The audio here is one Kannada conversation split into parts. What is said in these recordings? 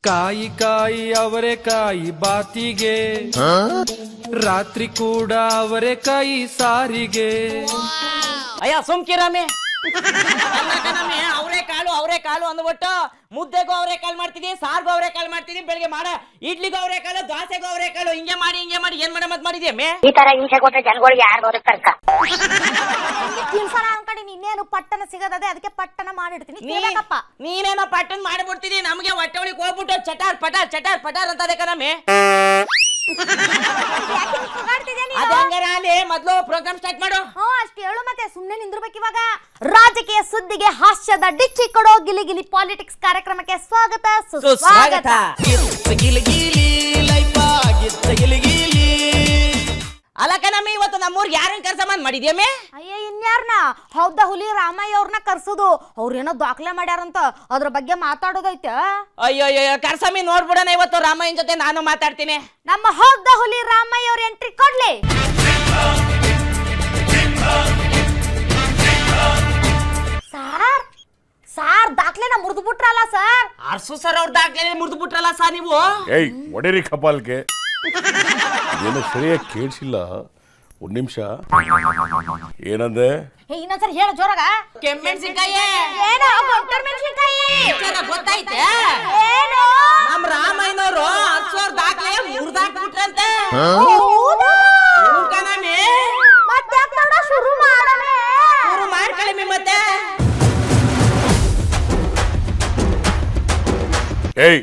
ಕಾಯಿ ಕಾಯಿ ಅವರೆಕಾಯಿ ಬಾತಿಗೆ, ರಾತ್ರಿ ಕೂಡ ಅವರೆಕಾಯಿ ಸಾರಿಗೆ. ಅಯ್ಯ ಸುಮ್ಕಿರಾಮೆ. ಅವರೇ ಕಾಳು ಅಂದ್ಬಿಟ್ಟು ಮುದ್ದೆಗೂ ಅವರೆಕಾಳು ಮಾಡ್ತಿದ್ದಿ, ಸಾರ್ಗೂ ಅವರೆಕಾಳು ಮಾಡ್ತಿದ್ದಿ, ಬೆಳಿಗ್ಗೆ ಮಾಡ ಇಡ್ಲಿಗೂ ಅವರೆಕಾಳು, ದೋಸೆಗೂ ಅವರೆಕಾಳು, ಹಿಂಗೆ ಮಾಡಿ ಏನ್ ಮತ್ ಮಾಡಿದ್ಯಾ ಮೇ? ಈ ತರ ಹಿಂಸೆ ಕೊಟ್ರೆ ಜನಗಳಿಗೆ ಯಾರು ಬರುತ್ತರ್ಕ? ಅನ್ಕಡಿ ಇನ್ನೇನು ಪಟ್ಟಣ ಸಿಗದದೆ, ಅದಕ್ಕೆ ಪಟ್ಟಣ ಮಾಡಿಡ್ತೀನಿ. ನೀನೇನೋ ಪಟ್ಟಣ ಮಾಡಿಬಿಡ್ತಿದಿ, ನಮ್ಗೆ ಹೊಟ್ಟೆ ಒಳಗೆ ಹೋಗ್ಬಿಟ್ಟು ಚಟಾರ್ ಪಟಾರ್ ಅಂತದೆ ಕಣಮೆ. ಮೊದ್ಲು ಪ್ರೋಗ್ರಾಮ್ ಸ್ಟಾರ್ಟ್ ಮಾಡು. ಅಷ್ಟು ಹೇಳು ಮತ್ತೆ ಸುಮ್ನೆ ನಿಂದಿರ್ಬೇಕು. ಇವಾಗ ರಾಜಕೀಯ ಸುದ್ದಿಗೆ ಹಾಸ್ಯದ ಡಿಚ್ಚಿ ಕೊಡೋ ಗಿಲಿ ಪಾಲಿಟಿಕ್ಸ್ ಕಾರ್ಯಕ್ರಮಕ್ಕೆ ಸ್ವಾಗತ ಸುಸ್ವಾಗತ. ಅಲ್ಲಕ್ಕ ನಮ್ಮಿ ಇವತ್ತು ನಮ್ಮೂರ್ಗೆ ಯಾರನ್ನ ಕರ್ಸಮಂದ್ ಮಾಡಿದ್ಯಮ್ಮೆ? ಅಯ್ಯ ಇನ್ಯಾರನ್ನ? ಹೌದಾ ಹುಲಿ ರಾಮಯ್ಯ ಅವ್ರನ್ನ ಕರ್ಸೋದು. ಅವ್ರೇನೋ ದಾಖಲೆ ಮಾಡ್ಯಾರಂತ, ಅದ್ರ ಬಗ್ಗೆ ಮಾತಾಡೋದೈತೆ. ಅಯ್ಯೋ ಕರ್ಸಮಿ ನೋಡ್ಬಿಡೋಣ ಇವತ್ತು ರಾಮಯ್ಯನ ಜೊತೆ ನಾನು ಮಾತಾಡ್ತೀನಿ. ನಮ್ಮ ಹೌದಾ ಹುಲಿ ರಾಮಯ್ಯ ಅವ್ರ ಎಂಟ್ರಿ ಕೊಡ್ಲಿ. ಸಾರ್ ದಾಖಲೆನ ಮುರಿದು ಬಿಟ್ರಲ್ಲ ಸರ್. ಅರ್ಸು ಸರ್ ಅವ್ರ ದಾಖಲೆ ಮುರಿದು ಬಿಟ್ರಲ್ಲ ಸರ್ ನೀವು. ಏಯ್ ಒಡೇರಿ ಕಪಾಲ್ಗೆ ಏನೋ ಸರಿಯಾಗಿ ಕೇಳಿಸಿಲ್ಲ. ಒಂದ್ ನಿಮಿಷ ಏನಂದೆ? ಇನ್ನೊಂದ್ಸರಿ ಹೇಳ ಜೋರಾಗ. ಕೆಮ್ಮೆಣಸಿನ್ಕಾಯಿ ಗೊತ್ತೈತೆ? ನಮ್ ರಾಮಯ್ಯನವರು ಅರ್ಸೋರ್ ದಾಖಲೆ ಮುರಿದಾಕ್ಬಿಟ್ರಂತೆ. ಶುರು ಮಾಡ್ಕೊಳ್ಳಿ ಮತ್ತೆ. ಏಯ್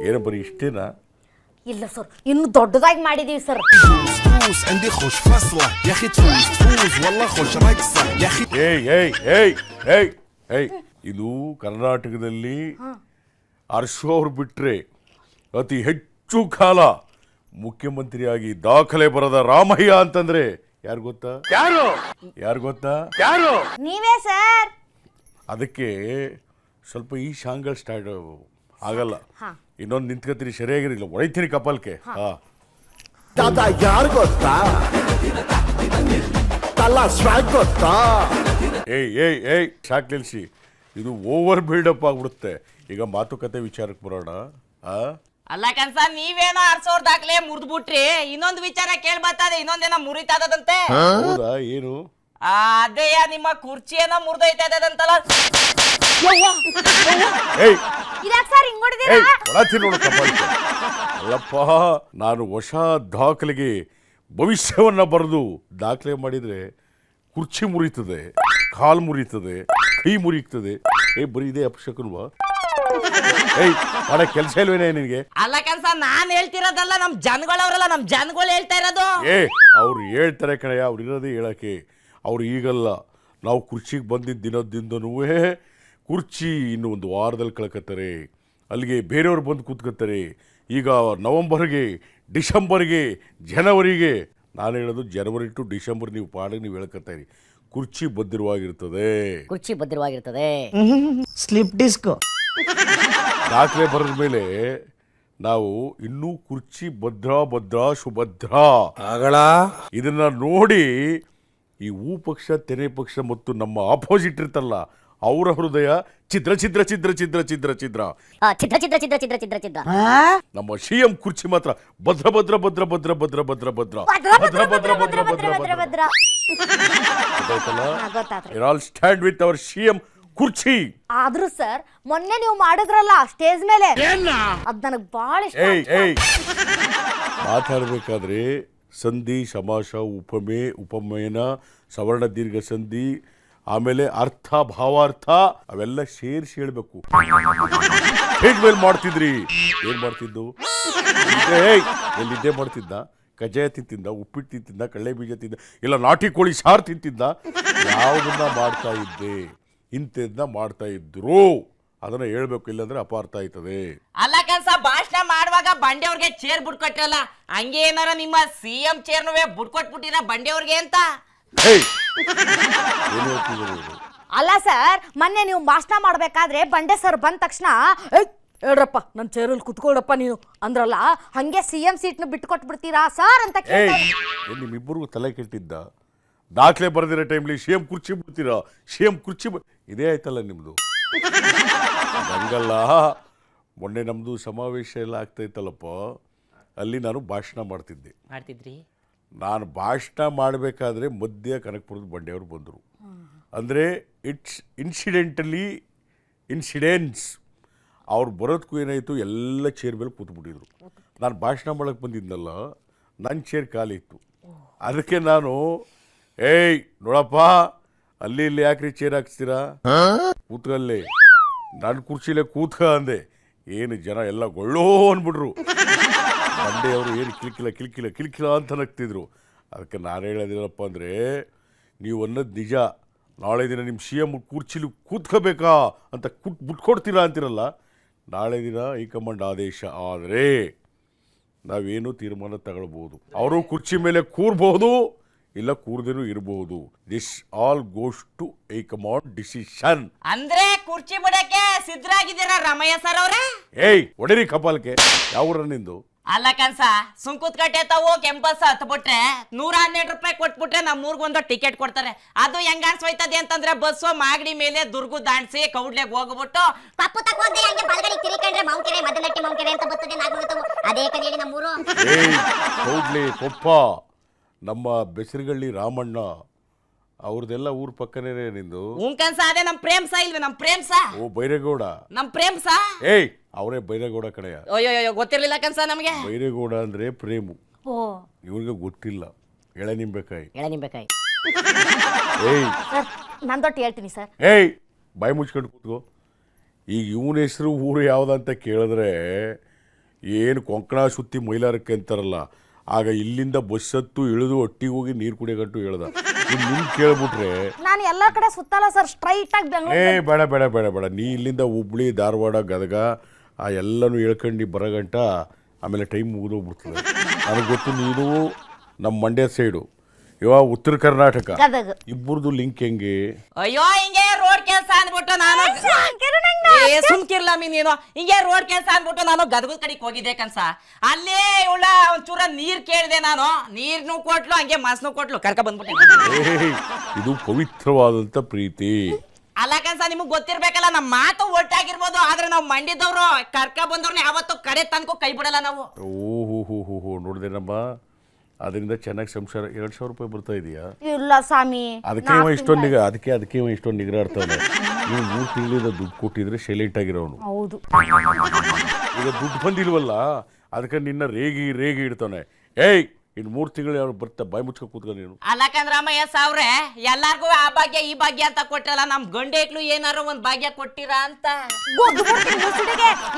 ಏನು ಬರೀ ಇಷ್ಟೇನಾ? ಇಲ್ಲ ಸರ್, ಇನ್ನು ದೊಡ್ಡದಾಗಿ ಮಾಡಿದೀವಿ ಸರ್. ಏಯ್ ಇದು ಕರ್ನಾಟಕದಲ್ಲಿ ಹರ್ಷು ಅವ್ರು ಬಿಟ್ರೆ ಅತಿ ಹೆಚ್ಚು ಕಾಲ ಮುಖ್ಯಮಂತ್ರಿಯಾಗಿ ದಾಖಲೆ ಬರದ ರಾಮಯ್ಯ ಅಂತಂದ್ರೆ ಯಾರು ಗೊತ್ತಾ? ನೀವೇ ಸರ್. ಅದಕ್ಕೆ ಸ್ವಲ್ಪ ಈ ಶಾಂಗಲ್ ಸ್ಟಾರ್ಟ್ ಆಗಲ್ಲ. ಇನ್ನೊಂದು ನಿಂತ್ಕತ್ತೀನಿ, ಸರಿಯಾಗಿರಲಿಲ್ಲ, ಹೊಡಿತೀನಿ ಕಪಾಲ್ಕೆ. ಯಾರು ಗೊತ್ತಾ? ಗೊತ್ತಾ? ಏಯ್ ಶಾಕ್ ನಿಲ್ಸಿ, ಇದು ಓವರ್ ಬಿಲ್ಡಪ್ ಆಗ್ಬಿಡುತ್ತೆ. ಈಗ ಮಾತುಕತೆ ವಿಚಾರಕ್ಕೆ ಬರೋಣ. ಅಲ್ಲ ಕನ್ಸ, ನೀವೇನೋ ಅರ್ಸೋರ್ ದಾಖಲೆ ಮುರಿದು ಬಿಟ್ರಿ, ಇನ್ನೊಂದು ವಿಚಾರ ಕೇಳ್ಬರ್ತದೆ, ಇನ್ನೊಂದೇನೋ ಮುರಿತಾದಂತೆ. ಹೌದಾ? ಏನು? ಅದೇ ನಿಮ್ಮ ಕುರ್ಚಿ ಏನೋ ಮುರಿದೈತದಂತಲ್ಲ. ಅಲ್ಲಪ್ಪ, ನಾನು ಹೊಸ ದಾಖಲೆಗೆ ಭವಿಷ್ಯವನ್ನ ಬರೆದು ದಾಖಲೆ ಮಾಡಿದ್ರೆ ಕುರ್ಚಿ ಮುರಿತದೆ, ಕಾಲು ಮುರಿತದೆ, ಕೈ ಮುರಿತದೆ. ಬರೀ ಇದೆ ಅಪಶಕುನ್ವಾ? ಮಾಡೋ ಕೆಲಸ ಇಲ್ವೇನೆ ನಿನಗೆ? ಅಲ್ಲ ಕನ್ಸ, ನಾನ್ ಹೇಳ್ತಿರೋದಲ್ಲ, ನಮ್ ಜನಗಳವ್ರಲ್ಲ, ನಮ್ ಜನಗಳು ಹೇಳ್ತಾ ಇರೋದು. ಅವ್ರು ಹೇಳ್ತಾರೆ ಕಣಯ್ಯ, ಅವ್ರು ಇರೋದೇ ಹೇಳಕ್ಕೆ. ಅವ್ರು ಈಗಲ್ಲ, ನಾವು ಕುರ್ಚಿಗೆ ಬಂದಿದ್ದ ದಿನದಿಂದನೂ ಕುರ್ಚಿ ಇನ್ನು ಒಂದು ವಾರದಲ್ಲಿ ಕಳ್ಕೊತಾರೆ, ಅಲ್ಲಿಗೆ ಬೇರೆಯವ್ರು ಬಂದು ಕೂತ್ಕೊತಾರೆ. ಈಗ ನವಂಬರ್ಗೆ, ಡಿಸೆಂಬರ್ಗೆ, ಜನವರಿಗೆ, ನಾನು ಹೇಳೋದು ಜನವರಿ ಟು ಡಿಸೆಂಬರ್ ನೀವು ಪಾಡಿಗೆ ನೀವು ಹೇಳ್ಕೊತಾರಿ, ಕುರ್ಚಿ ಭದ್ರವಾಗಿರ್ತದೆ. ಸ್ಲಿಪ್ ಡಿಸ್ಕ್ ದಾಖಲೆ ಬರೆದ ಮೇಲೆ ನಾವು ಇನ್ನೂ ಕುರ್ಚಿ ಭದ್ರ ಸುಭದ್ರ ಆಗಲ್ಲ. ಇದನ್ನ ನೋಡಿ ಈ ಹೂ ಪಕ್ಷ, ತೆನೆ ಪಕ್ಷ ಮತ್ತು ನಮ್ಮ ಆಪೋಸಿಟ್ ಇರ್ತಲ್ಲ, ಅವರ ಹೃದಯ ಚಿದ್ರ. ನಮ್ಮ ಸಿಎಂ ಕುರ್ಚಿ ಮಾತ್ರ ಭದ್ರ. All stand with our CM ಕುರ್ಚಿ. ಆದ್ರೂ ಸರ್, ಮೊನ್ನೆ ನೀವು ಮಾಡಿದ್ರಲ್ಲ ಸ್ಟೇಜ್ ಮೇಲೆ, ಅದ್ ನನಗ್ ಬಹಳ ಇಷ್ಟ. ಮಾತಾಡ್ಬೇಕಾದ್ರೆ ಸಂಧಿ, ಸಮಾಸ, ಉಪಮೆ, ಉಪಮೇನ, ಸವರ್ಣ ದೀರ್ಘ ಸಂಧಿ, ಆಮೇಲೆ ಅರ್ಥ, ಭಾವಾರ್ಥ ಅವೆಲ್ಲ ಸೇರಿಸಿ ಹೇಳ್ಬೇಕು. ಹೇಗ್ ಮೇಲೆ ಮಾಡ್ತಿದ್ರಿ? ಏನ್ ಮಾಡ್ತಿದ್ದು? ಎಲ್ಲಿದ್ದೇ ಮಾಡ್ತಿದ್ದ? ಕಜ್ಜಾಯ ತಿಂತಿದ್ದ, ಉಪ್ಪಿಟ್ಟು ತಿಂತಿದ್ದ, ಕಳ್ಳೆ ಬೀಜ ತಿಂದ, ಇಲ್ಲ ನಾಟಿ ಕೋಳಿ ಸಾರು ತಿಂತಿದ್ದ? ಯಾವುದನ್ನ ಮಾಡ್ತಾ ಇದ್ದೆ? ಇಂಥದನ್ನ ಮಾಡ್ತಾ ಇದ್ರು, ಅದನ್ನ ಹೇಳ್ಬೇಕು, ಇಲ್ಲಾಂದ್ರೆ ಅಪಾರ್ಥ ಆಯ್ತದೆ. ಅಲ್ಲ ಕನ್ಸ, ಭಾಷಣ ಮಾಡುವಾಗ ಬಂಡೆಯವ್ರಿಗೆ ಚೇರ್ ಬಿಟ್ಕೊಟ್ರಲ್ಲ, ಹಂಗೆ ಏನಾರ ನಿಮ್ಮ ಸಿಎಂ ಚೇರ್ನುವೆ ಬಿಟ್ಕೊಟ್ಬಿಟ್ಟಿರ ಬಂಡೆಯವ್ರಿಗೆ ಅಂತ? ಅಲ್ಲ ಸರ್, ಮೊನ್ನೆ ನೀವು ಭಾಷಣ ಮಾಡ್ಬೇಕಾದ್ರೆ ಬಂಡೆ ಸರ್ ಬಂದ ತಕ್ಷಣ ಹೇಳ್ರಪ್ಪ ನನ್ನ ಚೇರಲ್ಲಿ ಕುತ್ಕೊಳ್ಳಪ್ಪ ನೀನು ಅಂದ್ರಲ್ಲ, ಹಂಗೆ ಸಿಎಂ ಸೀಟ್ನ ಬಿಟ್ಕೊಟ್ಬಿಡ್ತೀರಾ ಸರ್ ಅಂತ ನಿಮ್ಮಿಬ್ಬರಿಗೂ ತಲೆ ಕೆಟ್ಟಿದ್ದ? ದಾಖಲೆ ಬರೆದಿರೋ ಟೈಮ್ಲಿ ಸಿ ಎಂ ಕುರ್ಚಿ ಬಿಡ್ತೀರಾ, ಸಿ ಎಂ ಕುರ್ಚಿ ಇದೇ ಆಯ್ತಲ್ಲ ನಿಮ್ಮದು. ಹಂಗಲ್ಲ, ಮೊನ್ನೆ ನಮ್ಮದು ಸಮಾವೇಶ ಎಲ್ಲ ಆಗ್ತಾಯಿತ್ತಲ್ಲಪ್ಪ, ಅಲ್ಲಿ ನಾನು ಭಾಷಣ ಮಾಡ್ತಿದ್ದೆ. ನಾನು ಭಾಷಣ ಮಾಡಬೇಕಾದ್ರೆ ಮಧ್ಯ ಕನಕಪುರದ ಬಂಡೆಯವರು ಬಂದರು. ಅಂದರೆ ಇಟ್ಸ್ ಇನ್ಸಿಡೆನ್ಸ್ ಅವ್ರು ಬರೋದಕ್ಕೂ ಏನಾಯಿತು, ಎಲ್ಲ ಚೇರ್ ಮೇಲೆ ಕೂತ್ಬಿಟ್ಟಿದ್ರು. ನಾನು ಭಾಷಣ ಮಾಡೋಕ್ಕೆ ಬಂದಿದ್ನಲ್ಲ, ನನ್ನ ಚೇರ್ ಖಾಲಿ ಇತ್ತು. ಅದಕ್ಕೆ ನಾನು ನೋಡಪ್ಪ, ಅಲ್ಲಿ ಇಲ್ಲಿ ಯಾಕ್ರಿ ಚೇರ್ ಹಾಕ್ಸ್ತೀರಾ, ಕೂತ್ಕಲ್ಲೇ, ನನ್ನ ಕುರ್ಚಿಲೇ ಕೂತ್ಕ ಅಂದೆ. ಏನು ಜನ ಎಲ್ಲ ಗೊಳ್ಳೋ ಅಂದ್ಬಿಟ್ರು. ಬಂಡೆಯವರು ಏನು ಕಿಲ್ಕಿಲ್ಲ ಅಂತ ನಗ್ತಿದ್ರು. ಅದಕ್ಕೆ ನಾನು ಹೇಳೋದಿಲ್ಲಪ್ಪ ಅಂದರೆ, ನೀವು ಅನ್ನೋದು ನಿಜ. ನಾಳೆ ದಿನ ನಿಮ್ಮ ಸಿ ಎಮ್ ಕುರ್ಚಿಲಿ ಕೂತ್ಕೋಬೇಕಾ ಅಂತ ಬಿಟ್ಕೊಡ್ತೀರಾ ಅಂತಿರಲ್ಲ. ನಾಳೆ ದಿನ ಹೈಕಮಾಂಡ್ ಆದೇಶ ಆದರೆ ನಾವೇನು ತೀರ್ಮಾನ ತಗೊಳ್ಬೋದು. ಅವರು ಕುರ್ಚಿ ಮೇಲೆ ಕೂರ್ಬಹುದು, ಇಲ್ಲ ಕೂರ್ದೇನು ಇರಬಹುದು. This all goes to high command decision. ಅಂದ್ರೆ ಕುರ್ಚಿ ಬಿಡಕ್ಕೆ ಸಿದ್ಧರಾಗಿದ್ದೀರಾ ರಾಮಯ್ಯ ಸರ್ ಅವ್ರೆ? ಒಡೇರಿ ಕಪಾಲಕ್ಕೆ ಯಾವ ನಿಂದು? ಅಲ್ಲ ಕನ್ಸ, ಸುಂಕುತ್ಕಟ್ಟೆ ತಾವು ಕೆಂಪಸ್ ಹತ್ಬಿಟ್ರೆ 112 ರೂಪಾಯಿ ಕೊಟ್ಬಿಟ್ರೆ ನಮ್ಮೂರ್ಗೊಂದು ಟಿಕೆಟ್ ಕೊಡ್ತಾರೆ. ಅದು ಹೆಂಗ ಅನ್ಸೋಯ್ತದೆ ಅಂತಂದ್ರೆ ಬಸ್ಸು ಮಾಗಡಿ ಮೇಲೆ ದುರ್ಗು ದಾಣಿಸಿ ಕೌಡ್ಲೆಗ್ ಹೋಗ್ಬಿಟ್ಟು ಪಪ್ಪು ತಕ್ಕ ಹೋದ್ರೆ ಹಂಗೆ ಬಲಗಡೆ ತಿರುಕೊಂಡ್ರೆ ಮೌಂಕೆರೆ ಮದನಟ್ಟಿ ಮೌಂಕೆರೆ ಅಂತ ಬರ್ತದೆ. ನಾಗರಿಕವು ಅದೇ ಕದೇಳಿ ನಮ್ಮೂರು. ಕೌಡ್ಲೆ ಕೊಪ್ಪ, ನಮ್ಮ ಬೆಸರಿಗಳ್ಳಿ ರಾಮಣ್ಣ ಅವ್ರದೆಲ್ಲ ಊರ್ ಪಕ್ಕನೇ ನಿಂದು. ಕನ್ಸ, ಅದೇ ನಮ್ ಪ್ರೇಮ್ಸ ಇಲ್ವೇ? ನಮ್ ಪ್ರೇಮ್ಸ. ಓ ಬೈರೇಗೌಡ, ನಮ್ ಪ್ರೇಮ್ಸ. ಅವರೇ ಬೈರೇಗೌಡ ಕಡೆಯ. ಅಯ್ಯೋ ಗೊತ್ತಿರ್ಲಿಲ್ಲ ಕನ್ಸ ನಮ್ಗೆ. ಬೈರೇಗೌಡ ಅಂದ್ರೆ ಪ್ರೇಮು. ಇವ್ರಿಗೆ ಗೊತ್ತಿಲ್ಲ. ಎಳೆನಿಂಬೆಕಾಯಿ. ನಂದೊಟ್ಟು ಹೇಳ್ತೀನಿ ಸರ್. ಬಾಯಿ ಮುಚ್ಕೊಂಡು ಕೂತ್ಕೋ. ಈಗ ಇವನ ಹೆಸರು ಊರು ಯಾವ್ದಂತ ಕೇಳಿದ್ರೆ ಏನು ಕೊಂಕಣ ಸುತ್ತಿ ಮೈಲಾರಕ್ಕೆ ಅಂತಾರಲ್ಲ, ಆಗ ಇಲ್ಲಿಂದ ಬಸ್ ಹತ್ತು ಇಳಿದು ಒಟ್ಟಿಗೆ ಹೋಗಿ ನೀರು ಕುಡಿಯಗಂಟು ಹೇಳ್ದ. ನಿನ್ ಕೇಳ್ಬಿಟ್ರೆ ನಾನು ಎಲ್ಲ ಕಡೆ ಸುತ್ತಲ್ಲ ಸರ್, ಸ್ಟ್ರೈಟ್ ಆಗಿ ಬೆಂಗಳೂರು. ಬೇಡ. ನೀ ಇಲ್ಲಿಂದ ಹುಬ್ಳಿ, ಧಾರವಾಡ, ಗದಗ ಆ ಎಲ್ಲನೂ ಹೇಳ್ಕೊಂಡು ಬರಗಂಟ ಆಮೇಲೆ ಟೈಮ್ ಮುಗಿದೋಗ್ಬಿಡ್ತದೆ. ನನಗೆ ಗೊತ್ತು, ನೀನು ನಮ್ಮ ಮಂಡ್ಯ ಸೈಡು, ಇವಾಗ ಉತ್ತರ ಕರ್ನಾಟಕ, ಇಬ್ಬರದು ಲಿಂಕ್ ಹೆಂಗೆ? ಅಯ್ಯೋ ಹಿಂಗೆ ರೋಡ್ ಕೆಲಸ ಅಂದ್ಬಿಟ್ಟು ನಾನು ಸುಮ್ಕಿರ್ಲಮ್ಮಿ ನೀನು. ಹಿಂಗೆ ರೋಡ್ ಕೆಲಸ ಅಂದ್ಬಿಟ್ಟು ನಾನು ಗದಗದ ಕಡೆಗೆ ಹೋಗಿದ್ದೆ ಕನ್ಸ. ಅಲ್ಲೇ ಇವಳ ಒಂಚೂರ ನೀರ್ ಕೇಳಿದೆ ನಾನು. ನೀರ್ನು ಕೊಟ್ಲು, ಹಂಗೆ ಮಸ್ನು ಕೊಟ್ಲು, ಕರ್ಕ ಬಂದ್ಬಿಟ್ಟೆ. ಇದು ಪವಿತ್ರವಾದಂತ ಪ್ರೀತಿ ಅಲ್ಲ ಕನ್ಸ, ನಿಮಗ್ ಗೊತ್ತಿರ್ಬೇಕಲ್ಲ, ನಮ್ಮ ಮಾತು ಒಟ್ಟಾಗಿರ್ಬೋದು, ಆದ್ರೆ ನಾವು ಮಂಡ್ಯದವ್ರು ಕರ್ಕ ಬಂದವ್ರನ್ನ ಯಾವತ್ತೂ ಕಡೆ ತನಕ ಕೈ ಬಿಡಲ್ಲ ನಾವು. ಓಹೋ ನೋಡಿದೇನಮ್ಮ, ಅದರಿಂದ ಚೆನ್ನಾಗಿ ಸಂಸಾರ. 2,000 ರೂಪಾಯಿ ಬರ್ತಾ ಇದೆಯಾ? ಇಲ್ಲ ಸ್ವಾಮಿ, ಅದಕ್ಕೆ ಇಷ್ಟೊಂದು ನಿಗ್ರಾಡ್ತಾನೆ. ನೀವು 3 ತಿಂಗಳಿಂದ ದುಡ್ಡು ಕೊಟ್ಟಿದ್ರೆ ಸೈಲೆಂಟ್ ಆಗಿರೋನು. ಹೌದು, ಈಗ ದುಡ್ಡು ಬಂದಿಲ್ವಲ್ಲ, ಅದಕ್ಕೆ ನಿನ್ನ ರೇಗಿ ಇಡ್ತಾನೆ. ಇನ್ನು 3 ತಿಂಗಳು ಯಾರು ಬರ್ತಾ ಬಾಯಿ ಮುಚ್ಕ ಕೂತ್ಕೊಂಡು ನೀನು. ಅಲ್ಲಕಂದ್ರಮ್ಮಯ್ಯ ಸಾವ್ರೆ, ಎಲ್ಲಾರ್ಗು ಆ ಭಾಗ್ಯ ಈ ಭಾಗ್ಯ ಅಂತ ಕೊಟ್ರಲ್ಲ, ನಮ್ ಗಂಡೇಕ್ಲು ಏನಾರು ಒಂದ್ ಭಾಗ್ಯ ಕೊಟ್ಟಿರಾ ಅಂತ.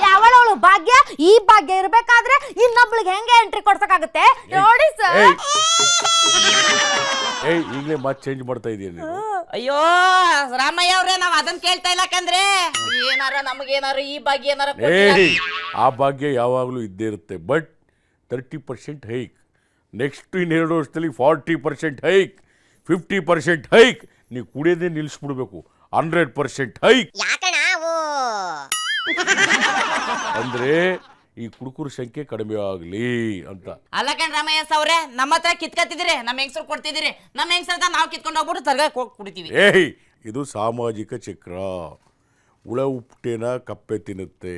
ಯಾವಳವಳು ಭಾಗ್ಯ ಈ ಭಾಗ್ಯ ಇರ್ಬೇಕಾದ್ರೆ ಇನ್ನೊಬ್ಳಿಗೆ ಹೆಂಗೆ ಎಂಟ್ರಿ ಕೊಡ್ಸಕ್ಕಾಗುತ್ತೆ ನೋಡಿ ಸರ್. ಈಗಲೇ ಮಾತು ಚೇಂಜ್ ಮಾಡ್ತಾ ಇದೀಯ ನೀನು. ಅಯ್ಯೋ ರಾಮಯ್ಯ ಅವ್ರೆ, ನಾವ್ ಅದನ್ನ ಕೇಳ್ತಾ ಇಲ್ಲ ಕಂದ್ರೆ, ನಮಗೇನಾರು ಈ ಭಾಗ್ಯ ಏನಾರ. ಆ ಭಾಗ್ಯ ಯಾವಾಗ್ಲೂ ಇದ್ದೇ ಇರುತ್ತೆ. ಬಟ್ 30% ಹೈಕ್, ನೆಕ್ಸ್ಟ್ ಇನ್ನು 2 ವರ್ಷದಲ್ಲಿ 40% ಹೈಕ್, 50% ಹೈಕ್. ನೀವು ಕುಡಿಯೋದೇ ನಿಲ್ಲಿಸ್ಬಿಡ್ಬೇಕು. 100% ಹೈಕ್. ಅಂದ್ರೆ ಈ ಕುಡುಕರ ಸಂಖ್ಯೆ ಕಡಿಮೆ ಆಗಲಿ ಅಂತ. ಅಲ್ಲಕಂಡ್ ರಾಮಯ್ಯ ಸಾವ್ರೆ, ನಮ್ಮ ಹತ್ರ ಕಿತ್ಕತ್ತಿದಿರಿ, ನಮ್ಮ ಹೆಂಗಸರು ಕೊಡ್ತಿದಿರಿ, ನಮ್ಮ ಹೆಂಗಸರ ನಾವು ಕಿತ್ಕೊಂಡು ಹೋಗ್ಬಿಟ್ಟು ತರಗ ಕುಡಿತೀವಿ. ಇದು ಸಾಮಾಜಿಕ ಚಕ್ರ. ಹುಳ ಉಪ್ಪಟೇನ ಕಪ್ಪೆ ತಿನ್ನುತ್ತೆ,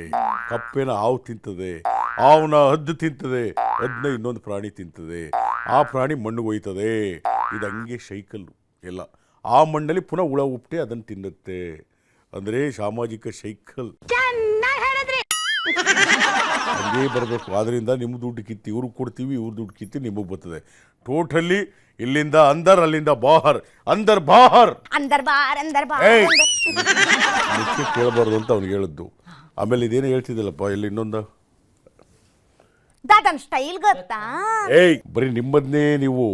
ಕಪ್ಪೆನ ಹಾವು ತಿಂತದೆ, ಹಾವನ್ನ ಹದ್ದು ತಿಂತದೆ, ಹದ್ದನ್ನ ಇನ್ನೊಂದು ಪ್ರಾಣಿ ತಿಂತದೆ, ಆ ಪ್ರಾಣಿ ಮಣ್ಣು ಒಯ್ತದೆ. ಇದು ಹಂಗೆ ಸೈಕಲ್ಲು ಎಲ್ಲ. ಆ ಮಣ್ಣಲ್ಲಿ ಪುನಃ ಹುಳ ಉಪ್ಪಟೆ ಅದನ್ನು ತಿನ್ನುತ್ತೆ. ಅಂದರೆ ಸಾಮಾಜಿಕ ಸೈಕಲ್ ಹಂಗೇ ಬರಬೇಕು. ಆದ್ದರಿಂದ ನಿಮ್ಮ ದುಡ್ಡು ಕಿತ್ತಿ ಇವ್ರಿಗೆ ಕೊಡ್ತೀವಿ, ಇವ್ರ ದುಡ್ಡು ಕಿತ್ತಿ ನಿಮಗೆ ಬರ್ತದೆ. ಟೋಟಲಿ ಇಲ್ಲಿಂದ ಅಂದರ್, ಅಲ್ಲಿಂದ ಬಾಹರ್, ಅಂದರ್ ಬಾಹರ್. ಮುಖ್ಯ ಕೇಳಬಾರ್ದು ಅಂತ ಅವ್ನಿಗೆ ಹೇಳಿದ್ದು. ಆಮೇಲೆ ಇದೇನು ಹೇಳ್ತಿದ್ದಲ್ಲಪ್ಪ, ಇಲ್ಲಿ ಇನ್ನೊಂದು ಸ್ಟೈಲ್ ಗೊತ್ತಾ? ಬರೀ ನಿಮ್ಮದನ್ನೇ ನೀವು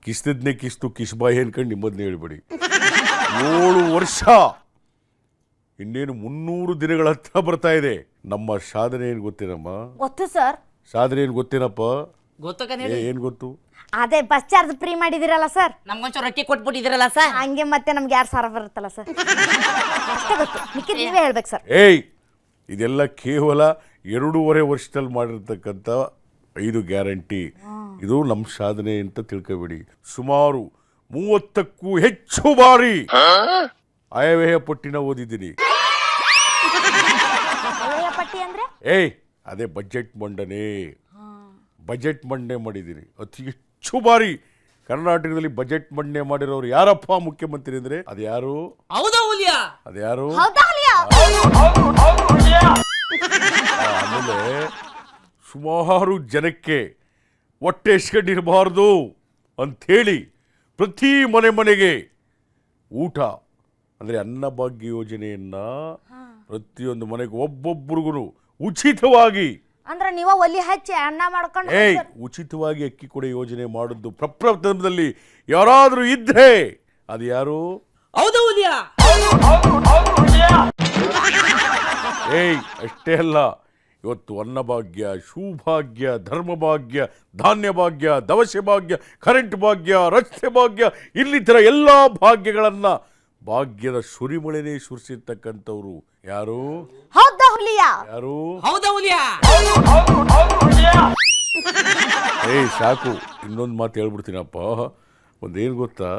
ಕಿಸ್ದದ್ನೇ ಕಿಸ್ಬಾಯಿ ಅನ್ಕೊಂಡು ನಿಮ್ಮದನ್ನೇ ಹೇಳ್ಬೇಡಿ. 7 ವರ್ಷ, ಇನ್ನೇನು 300 ದಿನಗಳ ಹತ್ರ ಬರ್ತಾ ಇದೆ. ನಮ್ಮ ಸಾಧನೆ ಏನು ಗೊತ್ತೇನಮ್ಮ? ಗೊತ್ತು ಸರ್. ಸಾಧನೆ ಏನು ಗೊತ್ತೇನಪ್ಪ? ಏನು ಗೊತ್ತು? ಅದೇ ಬಸ್ ಚಾರ್ಜ್ ಫ್ರೀ ಮಾಡಿದಿರಲ್ಲ ಸರ್, ನಮ್ಗೊಂಚೂರು ರೊಟ್ಟಿ ಕೊಟ್ಬಿಟ್ಟಿದಿರಲ್ಲ ಸರ್, ಹಂಗೆ ಮತ್ತೆ ನಮ್ಗೆ 2,000 ಬರುತ್ತಲ್ಲ ಸರ್, ಅಷ್ಟೇ ಗೊತ್ತು. ಮಿಕ್ಕಿದ್ದು ನೀವೇ ಹೇಳ್ಬೇಕು ಸರ್. ಇದೆಲ್ಲ ಕೇವಲ 2.5 ವರ್ಷದಲ್ಲಿ ಮಾಡಿರ್ತಕ್ಕಂಥ 5 ಗ್ಯಾರಂಟಿ. ಇದು ನಮ್ಮ ಸಾಧನೆ ಅಂತ ತಿಳ್ಕೊಬೇಡಿ. ಸುಮಾರು 30ಕ್ಕೂ ಹೆಚ್ಚು ಬಾರಿ ಆಯವ್ಯಯ ಪಟ್ಟಿನ ಓದಿದ್ದೀನಿ. ಪಟ್ಟಿ ಅಂದ್ರೆ ಏಯ್ ಅದೇ ಬಜೆಟ್ ಮಂಡನೆ ಮಾಡಿದ್ದೀನಿ. ಅತಿ ಹೆಚ್ಚು ಬಾರಿ ಕರ್ನಾಟಕದಲ್ಲಿ ಬಜೆಟ್ ಮಂಡನೆ ಮಾಡಿರೋರು ಯಾರಪ್ಪ ಮುಖ್ಯಮಂತ್ರಿ ಅಂದ್ರೆ ಅದ್ಯಾರು? ಹೌದಾ ಹುಲಿಯ? ಅದ್ಯಾರು? ಹೌದಾ ಹುಲಿಯ? ಆಮೇಲೆ ಸುಮಾರು ಜನಕ್ಕೆ ಹೊಟ್ಟೆ ಎಸ್ಕೊಂಡಿರಬಾರ್ದು ಅಂಥೇಳಿ ಪ್ರತಿ ಮನೆಗೆ ಊಟ ಅಂದರೆ ಅನ್ನಭಾಗ್ಯ ಯೋಜನೆಯನ್ನ ಪ್ರತಿಯೊಂದು ಮನೆಗೆ ಒಬ್ಬೊಬ್ಬರಿಗೂ ಉಚಿತವಾಗಿ, ಅಂದ್ರೆ ನೀವ ಒಲಿ ಹಚ್ಚಿ ಅನ್ನ ಮಾಡ್ಕೊಂಡು ಉಚಿತವಾಗಿ ಅಕ್ಕಿ ಕೊಡೋ ಯೋಜನೆ ಮಾಡಿದ್ದು ಪ್ರಪ್ರಥಮದಲ್ಲಿ ಯಾರಾದರೂ ಇದ್ರೆ ಅದು ಯಾರು? ಹೌದಾ ಹುಲಿಯ? ಅಷ್ಟೇ ಅಲ್ಲ, ಇವತ್ತು ಅನ್ನಭಾಗ್ಯ, ಸೌಭಾಗ್ಯ, ಧರ್ಮಭಾಗ್ಯ, ಧಾನ್ಯ ಭಾಗ್ಯ, ದವಸ ಭಾಗ್ಯ, ಕರೆಂಟ್ ಭಾಗ್ಯ, ರಸ್ತೆ ಭಾಗ್ಯ, ಇನ್ನಿತರ ಎಲ್ಲ ಭಾಗ್ಯಗಳನ್ನ ಭಾಗ್ಯದ ಸುರಿಮಳೆನೇ ಸುರಿಸಿರ್ತಕ್ಕಂಥವ್ರು ಯಾರು? ಹೌದಾ ಹುಲಿಯ? ಯಾರು? ಹೌದಾ ಹುಲಿಯ? ಸಾಕು, ಇನ್ನೊಂದು ಮಾತು ಹೇಳ್ಬಿಡ್ತೀನಪ್ಪ. ಒಂದೇನು ಗೊತ್ತಾ,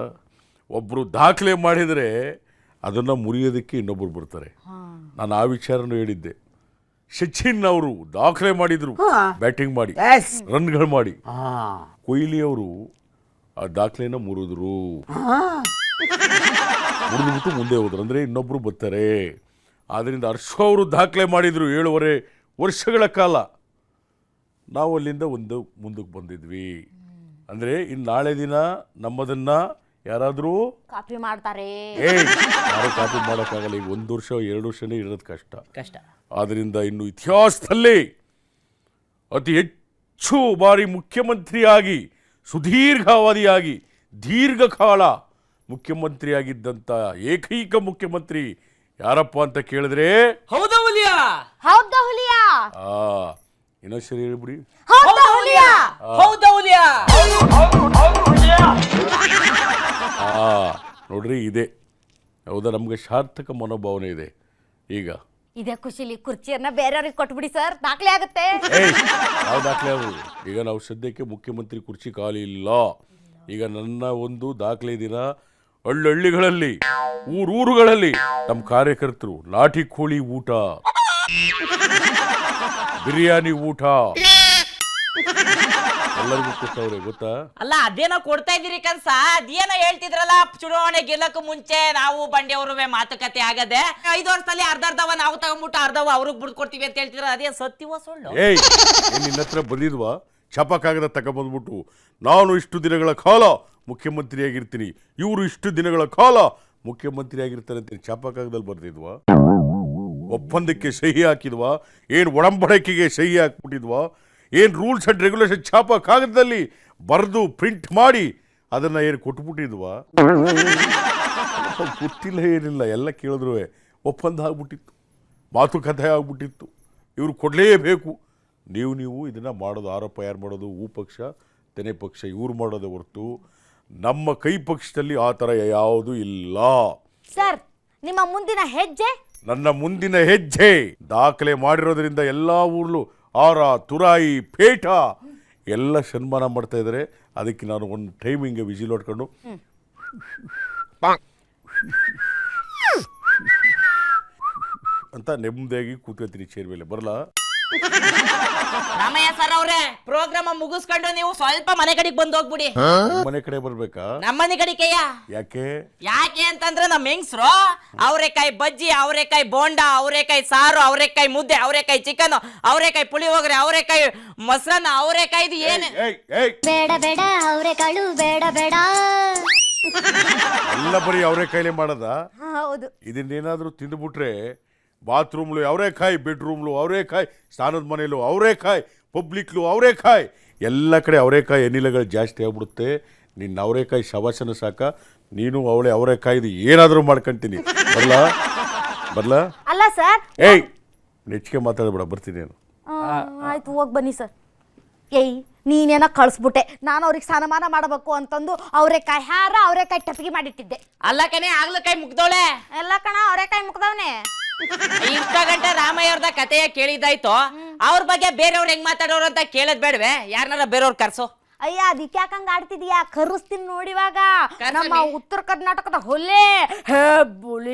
ಒಬ್ರು ದಾಖಲೆ ಮಾಡಿದರೆ ಅದನ್ನ ಮುರಿಯೋದಕ್ಕೆ ಇನ್ನೊಬ್ರು ಬರ್ತಾರೆ. ನಾನು ಆ ವಿಚಾರನೂ ಹೇಳಿದ್ದೆ. ಸಚಿನ್ ಅವರು ದಾಖಲೆ ಮಾಡಿದ್ರು, ಬ್ಯಾಟಿಂಗ್ ಮಾಡಿ, ರನ್ಗಳು ಮಾಡಿ. ಕೊಹ್ಲಿ ಅವರು ಆ ದಾಖಲೆನ ಮುರಿದ್ಬಿಟ್ಟು ಮುಂದೆ ಹೋದ್ರು, ಅಂದ್ರೆ ಇನ್ನೊಬ್ರು ಬರ್ತಾರೆ. ಆದ್ರಿಂದ ಹರ್ಷ ಅವರು ದಾಖಲೆ ಮಾಡಿದ್ರು 7.5 ವರ್ಷಗಳ ಕಾಲ. ನಾವು ಅಲ್ಲಿಂದ ಮುಂದಕ್ಕೆ ಬಂದಿದ್ವಿ. ಅಂದ್ರೆ ಇನ್ನು ನಾಳೆ ದಿನ ನಮ್ಮದನ್ನ ಯಾರಾದರೂ ಕಾಪಿ ಮಾಡ್ತಾರೆ. ಯಾರು ಕಾಪಿ ಮಾಡೋಕ್ಕಾಗಲ್ಲ. ಈಗ 1 ವರ್ಷ 2 ವರ್ಷನೇ ಇರೋದು ಕಷ್ಟ. ಆದ್ರಿಂದ ಇನ್ನು ಇತಿಹಾಸದಲ್ಲಿ ಅತಿ ಹೆಚ್ಚು ಬಾರಿ ಮುಖ್ಯಮಂತ್ರಿಯಾಗಿ ಸುದೀರ್ಘಾವಧಿಯಾಗಿ ದೀರ್ಘಕಾಲ ಮುಖ್ಯಮಂತ್ರಿಯಾಗಿದ್ದಂಥ ಏಕೈಕ ಮುಖ್ಯಮಂತ್ರಿ ಯಾರಪ್ಪ ಅಂತ ಕೇಳಿದ್ರೆ ಹೌದಾ ಹುಲಿಯ? ಹೌದಾ ಹುಲಿಯ? ಇನ್ನೊಂದ್ಸರಿ ಹೇಳ್ಬಿಡಿ. ಹೌದಾ ಹುಲಿಯ? ಹೌದಾ ಹುಲಿಯ? ನೋಡ್ರಿ, ಇದೆ ಹೌದಾ, ನಮ್ಗೆ ಸಾರ್ಥಕ ಮನೋಭಾವನೆ ಇದೆ. ಈಗ ಇದೇ ಖುಷಿಲಿ ಕುರ್ಚಿಯನ್ನ ಬೇರೆಯವ್ರಿಗೆ ಕೊಟ್ಬಿಡಿ ಸರ್, ದಾಖಲೆ ಆಗುತ್ತೆ. ಯಾವ ದಾಖಲೆ ಅದು? ಈಗ ನಾವು ಸದ್ಯಕ್ಕೆ ಮುಖ್ಯಮಂತ್ರಿ ಕುರ್ಚಿ ಖಾಲಿ ಇಲ್ಲ. ಈಗ ನನ್ನ ಒಂದು ದಾಖಲೆ ದಿನ ಹಳ್ಳಿಗಳಲ್ಲಿ, ಊರುಗಳಲ್ಲಿ ನಮ್ಮ ಕಾರ್ಯಕರ್ತರು ನಾಟಿ ಕೋಳಿ ಊಟ, ಬಿರಿಯಾನಿ ಊಟ ಎಲ್ಲರಿಗೂ ಕೊಟ್ಟವ್ರೆ, ಗೊತ್ತಾ? ಅಲ್ಲ, ಅದೇನೋ ಕೊಡ್ತಾ ಇದ್ದೀರಿ ಕನ್ಸ, ಅದೇನೋ ಹೇಳ್ತಿದ್ರಲ್ಲ ಚುನಾವಣೆ ಗೆಲ್ಲಕ್ಕೂ ಮುಂಚೆ ನಾವು ಬಂಡೆಯವರು ಮಾತುಕತೆ ಆಗದೆ 5 ವರ್ಷದಲ್ಲಿ ಅರ್ಧವ ನಾವು ತಗೊಂಡ್ಬಿಟ್ಟು ಅರ್ಧವ ಅವ್ರಿಗೆ ಬಿಡ್ದು ಕೊಡ್ತೀವಿ ಅಂತ ಹೇಳ್ತಿದ್ರ, ಅದೇ ಸತ್ಯವೋ ಸುಳ್ಳು? ನಿನ್ನ ಹತ್ರ ಬಂದಿದ್ವಾ ಛಾಪ ಕಾಗದ ತಗೊಂಡ್ಬಂದ್ಬಿಟ್ಟು ನಾನು ಇಷ್ಟು ದಿನಗಳ ಕಾಲ ಮುಖ್ಯಮಂತ್ರಿಯಾಗಿರ್ತೀನಿ, ಇವರು ಇಷ್ಟು ದಿನಗಳ ಕಾಲ ಮುಖ್ಯಮಂತ್ರಿ ಆಗಿರ್ತಾರೆ ಅಂತ ಛಾಪ ಕಾಗದಲ್ಲಿ ಬರ್ದಿದ್ವಾ? ಒಪ್ಪಂದಕ್ಕೆ ಸಹಿ ಹಾಕಿದ್ವಾ? ಏನು ಒಡಂಬಡಿಕೆಗೆ ಸಹಿ ಹಾಕ್ಬಿಟ್ಟಿದ್ವಾ? ಏನು ರೂಲ್ಸ್ ಅಂಡ್ ರೆಗ್ಯುಲೇಷನ್ ಛಾಪ ಕಾಗದದಲ್ಲಿ ಬರೆದು ಪ್ರಿಂಟ್ ಮಾಡಿ ಅದನ್ನು ಏನು ಕೊಟ್ಬಿಟ್ಟಿದ್ವಾ? ಗೊತ್ತಿಲ್ಲ, ಏನಿಲ್ಲ, ಎಲ್ಲ ಕೇಳಿದ್ರು ಒಪ್ಪಂದ ಆಗ್ಬಿಟ್ಟಿತ್ತು, ಮಾತುಕತೆ ಆಗ್ಬಿಟ್ಟಿತ್ತು. ಇವರು ಕೊಡಲೇಬೇಕು. ನೀವು ಇದನ್ನು ಮಾಡೋದು, ಆರೋಪ ಯಾರು ಮಾಡೋದು? ಹೂ ಪಕ್ಷ ತೆನೆ ಪಕ್ಷ ಇವ್ರು ಮಾಡೋದೇ ಹೊರತು ನಮ್ಮ ಕೈ ಪಕ್ಷದಲ್ಲಿ ಆ ಥರ ಯಾವುದೂ ಇಲ್ಲ. ಸರ್, ನಿಮ್ಮ ಮುಂದಿನ ಹೆಜ್ಜೆ? ನನ್ನ ಮುಂದಿನ ಹೆಜ್ಜೆ ದಾಖಲೆ ಮಾಡಿರೋದ್ರಿಂದ ಎಲ್ಲ ಊರ್ಲು ಆರ ತುರಾಯಿ ಪೇಟ ಎಲ್ಲ ಸನ್ಮಾನ ಮಾಡ್ತಾ ಇದ್ದಾರೆ. ಅದಕ್ಕೆ ನಾನು ಒಂದು ಟೈಮ್ ಹಿಂಗೆ ವಿಜಿಲ್ ಹೊಡ್ಕೊಂಡು ಅಂತ ನೆಮ್ಮದಿಯಾಗಿ ಕೂತ್ಕೊತೀನಿ ಚೇರ್ ಮೇಲೆ. ಬರಲ್ಲ ರಾಮಯ್ಯ ಸರ್ ಅವ್ರೆ, ಪ್ರೋಗ್ರಾಮ್ ಮುಗಿಸ್ಕೊಂಡು ನೀವು ಸ್ವಲ್ಪ ಮನೆ ಕಡೆಗೆ ಬಂದು ಹೋಗ್ಬಿಡಿ. ಮನೆ ಕಡೆ ಬರ್ಬೇಕಾ? ನಮ್ಮನೆ ಕಡೆಗೆಯ. ಯಾಕೆ ಅಂತಂದ್ರೆ ನಮ್ಮ ಹೆಂಗ್ಸ್ರು ಅವರೆಕಾಯಿ ಬಜ್ಜಿ, ಅವರೆಕಾಯಿ ಬೋಂಡ, ಅವರೆಕಾಯಿ ಸಾರು, ಅವರೆಕಾಯಿ ಮುದ್ದೆ, ಅವರೆಕಾಯಿ ಚಿಕನ್, ಅವರೆಕಾಯಿ ಪುಳಿಯೋಗರೆ, ಅವರೆಕಾಯಿ ಮೊಸರನ್ನ, ಅವರೆಕಾಯ್ದು ಏನು ಬೇಡ ಬೇಡ ಅವರೆಕಾಳು ಬೇಡ ಬೇಡ ಎಲ್ಲ ಬರೀ ಅವರೆಕಾಯಿಲೆ ಮಾಡದ? ಹೌದು. ಇದನ್ನೇನಾದ್ರೂ ತಿಂದುಬಿಟ್ರೆ ಬಾತ್ರೂಮ್ಲು ಅವರೆಕಾಯಿ, ಬೆಡ್ರೂಮ್ಲು ಅವರೆಕಾಯಿ, ಸ್ನಾನದ ಮನೆಯಲ್ಲೂ ಅವರೆಕಾಯಿ, ಪಬ್ಲಿಕ್ಲು ಅವರೆಕಾಯಿ, ಎಲ್ಲ ಕಡೆ ಅವರೆಕಾಯಿ ಅನಿಲಗಳು ಜಾಸ್ತಿ ಆಗ್ಬಿಡುತ್ತೆ. ನಿನ್ನ ಅವರೆಕಾಯಿ ಶವಾಸನ ಸಾಕ, ನೀನು ಅವಳೆ ಅವರೆಕಾಯ್ದು ಏನಾದರೂ ಮಾಡ್ಕೊಂತೀನಿ. ಬರ್ಲಾ? ಅಲ್ಲ ಸರ್, ನೆಚ್ಚಿಗೆ ಮಾತಾಡಬೇಡ, ಬರ್ತೀನಿ ನಾನು. ಆಯ್ತು, ಹೋಗಿ ಬನ್ನಿ ಸರ್. ನೀನೇನ ಕಳಿಸ್ಬಿಟ್ಟೆ, ನಾನು ಅವ್ರಿಗೆ ಸ್ನಾನಮಾನ ಮಾಡಬೇಕು ಅಂತಂದು ಅವರೆಕಾಯಿ ಹಾರ, ಅವರೆಕಾಯಿ ಟಪಿಗೆ ಮಾಡಿಟ್ಟಿದ್ದೆ. ಅಲ್ಲ ಕಣೆ, ಆಗ್ಲಕಾಯಿ ಮುಗ್ದೋಳೆ. ಎಲ್ಲ ಕಣ, ಅವರೆಕಾಯಿ ಮುಗ್ದವನೆ. ಇಷ್ಟ ಗಂಟೆ ರಾಮಯ್ಯ ಅವ್ರದ ಕಥೆಯ ಕೇಳಿದಾಯ್ತು. ಅವ್ರ ಬಗ್ಗೆ ಬೇರೆಯವ್ರು ಹೆಂಗ್ ಮಾತಾಡೋರು ಅಂತ ಕೇಳದ್ ಬೇಡವೆ? ಯಾರನ್ನಾರ ಬೇರೆಯವ್ರು ಕರ್ಸೋ. ಅಯ್ಯ ಅದಕ್ಕೆ ಯಾಕಂಗ ಆಡ್ತಿದೀಯಾ ಕರ್ಸ್ತೀನಿ ನೋಡಿವಾಗ ಕರ್ಸಮ್ಮಿ. ನಮ್ಮ ಉತ್ತರ ಕರ್ನಾಟಕದ ಹೊಲೆ ಹೇ ಬುಲಿ